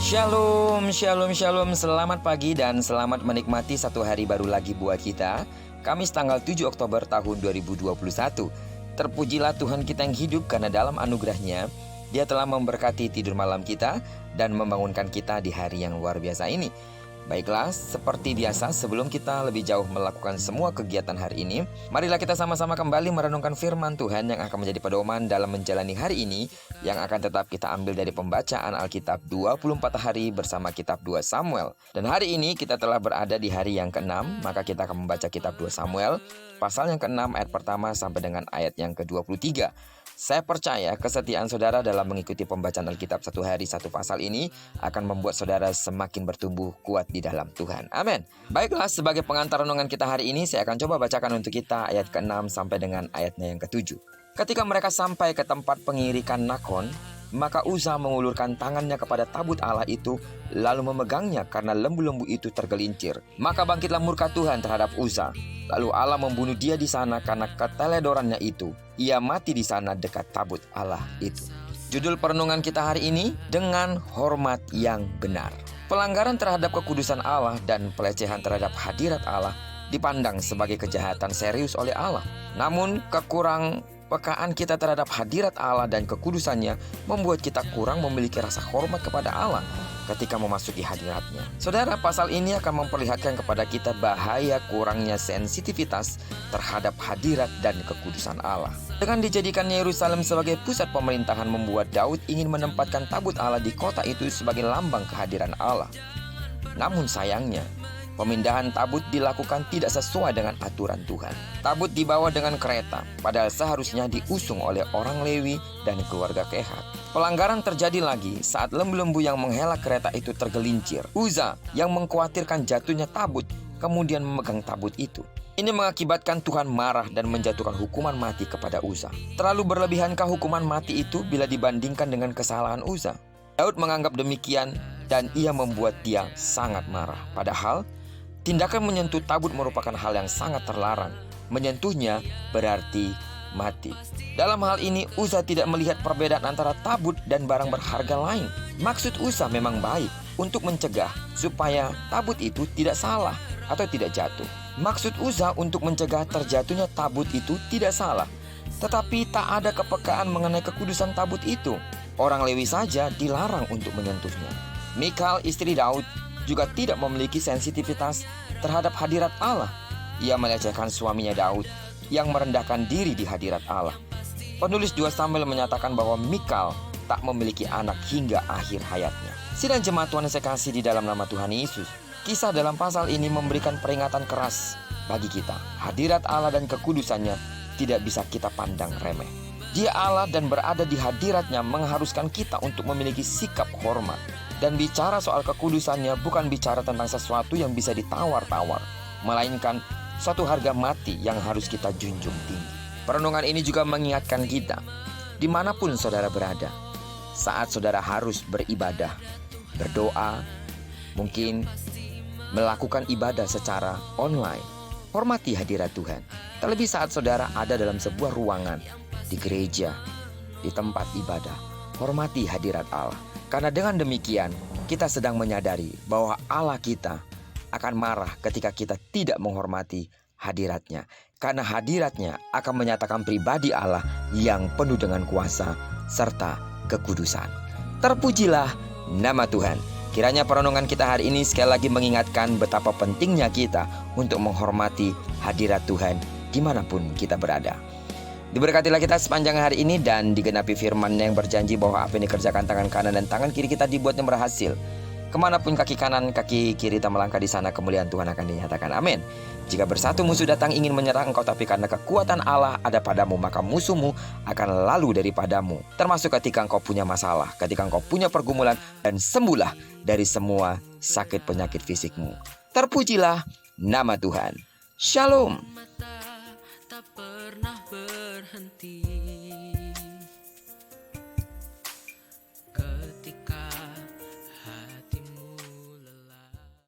Shalom, shalom, shalom. Selamat pagi dan selamat menikmati satu hari baru lagi buat kita. Kamis tanggal 7 Oktober tahun 2021. Terpujilah Tuhan kita yang hidup karena dalam anugerahnya Dia telah memberkati tidur malam kita dan membangunkan kita di hari yang luar biasa ini. Baiklah, seperti biasa sebelum kita lebih jauh melakukan semua kegiatan hari ini, marilah kita sama-sama kembali merenungkan firman Tuhan yang akan menjadi pedoman dalam menjalani hari ini, yang akan tetap kita ambil dari pembacaan Alkitab 24 hari bersama kitab 2 Samuel. Dan hari ini kita telah berada di hari yang ke-6, maka kita akan membaca kitab 2 Samuel, pasal yang ke-6 ayat pertama sampai dengan ayat yang ke-23. Saya percaya kesetiaan saudara dalam mengikuti pembacaan Alkitab satu hari satu pasal ini akan membuat saudara semakin bertumbuh kuat di dalam Tuhan. Amin. Baiklah, sebagai pengantar renungan kita hari ini, saya akan coba bacakan untuk kita ayat ke-6 sampai dengan ayatnya yang ke-7. Ketika mereka sampai ke tempat pengirikan Nakon, maka Uza mengulurkan tangannya kepada tabut Allah itu, lalu memegangnya karena lembu-lembu itu tergelincir. Maka bangkitlah murka Tuhan terhadap Uza. Lalu Allah membunuh dia di sana karena keteledorannya itu. Ia mati di sana dekat tabut Allah itu. Judul perenungan kita hari ini, dengan hormat yang benar. Pelanggaran terhadap kekudusan Allah dan pelecehan terhadap hadirat Allah dipandang sebagai kejahatan serius oleh Allah. Namun kekurangpekaan kita terhadap hadirat Allah dan kekudusannya membuat kita kurang memiliki rasa hormat kepada Allah ketika memasuki hadiratnya. Saudara, pasal ini akan memperlihatkan kepada kita bahaya kurangnya sensitivitas terhadap hadirat dan kekudusan Allah. Dengan dijadikannya Yerusalem sebagai pusat pemerintahan membuat Daud ingin menempatkan tabut Allah di kota itu sebagai lambang kehadiran Allah. Namun sayangnya, pemindahan tabut dilakukan tidak sesuai dengan aturan Tuhan. Tabut dibawa dengan kereta, padahal seharusnya diusung oleh orang Lewi dan keluarga Kehat. Pelanggaran terjadi lagi saat lembu-lembu yang menghela kereta itu tergelincir. Uza yang mengkhawatirkan jatuhnya tabut, kemudian memegang tabut itu. Ini mengakibatkan Tuhan marah dan menjatuhkan hukuman mati kepada Uza. Terlalu berlebihankah hukuman mati itu bila dibandingkan dengan kesalahan Uza? Daud menganggap demikian dan ia membuat dia sangat marah. Padahal tindakan menyentuh tabut merupakan hal yang sangat terlarang. Menyentuhnya berarti mati. Dalam hal ini Uza tidak melihat perbedaan antara tabut dan barang berharga lain. Maksud Uza memang baik, untuk mencegah supaya tabut itu tidak salah atau tidak jatuh. Maksud Uza untuk mencegah terjatuhnya tabut itu tidak salah. Tetapi tak ada kepekaan mengenai kekudusan tabut itu. Orang Lewi saja dilarang untuk menyentuhnya. Mikal, istri Daud, juga tidak memiliki sensitivitas terhadap hadirat Allah. Ia melecehkan suaminya Daud yang merendahkan diri di hadirat Allah. Penulis 2 Samuel menyatakan bahwa Mikal tak memiliki anak hingga akhir hayatnya. Sidang jemaat Tuhan yang saya kasih di dalam nama Tuhan Yesus, kisah dalam pasal ini memberikan peringatan keras bagi kita. Hadirat Allah dan kekudusannya tidak bisa kita pandang remeh. Dia Allah dan berada di hadiratnya mengharuskan kita untuk memiliki sikap hormat. Dan bicara soal kekudusannya bukan bicara tentang sesuatu yang bisa ditawar-tawar, melainkan suatu harga mati yang harus kita junjung tinggi. Perenungan ini juga mengingatkan kita, dimanapun saudara berada, saat saudara harus beribadah, berdoa, mungkin melakukan ibadah secara online, hormati hadirat Tuhan. Terlebih saat saudara ada dalam sebuah ruangan, di gereja, di tempat ibadah, hormati hadirat Allah. Karena dengan demikian, kita sedang menyadari bahwa Allah kita akan marah ketika kita tidak menghormati hadiratnya. Karena hadiratnya akan menyatakan pribadi Allah yang penuh dengan kuasa serta kekudusan. Terpujilah nama Tuhan. Kiranya perenungan kita hari ini sekali lagi mengingatkan betapa pentingnya kita untuk menghormati hadirat Tuhan dimanapun kita berada. Diberkatilah kita sepanjang hari ini dan digenapi firman yang berjanji bahwa apa yang dikerjakan tangan kanan dan tangan kiri kita dibuatnya berhasil. Kemanapun kaki kanan, kaki kiri kita melangkah di sana kemuliaan Tuhan akan dinyatakan. Amin. Jika bersatu musuh datang ingin menyerang engkau, tapi karena kekuatan Allah ada padamu, maka musuhmu akan lalu daripadamu. Termasuk ketika engkau punya masalah, ketika engkau punya pergumulan, dan sembuhlah dari semua sakit penyakit fisikmu. Terpujilah nama Tuhan. Shalom. Tak pernah berhenti.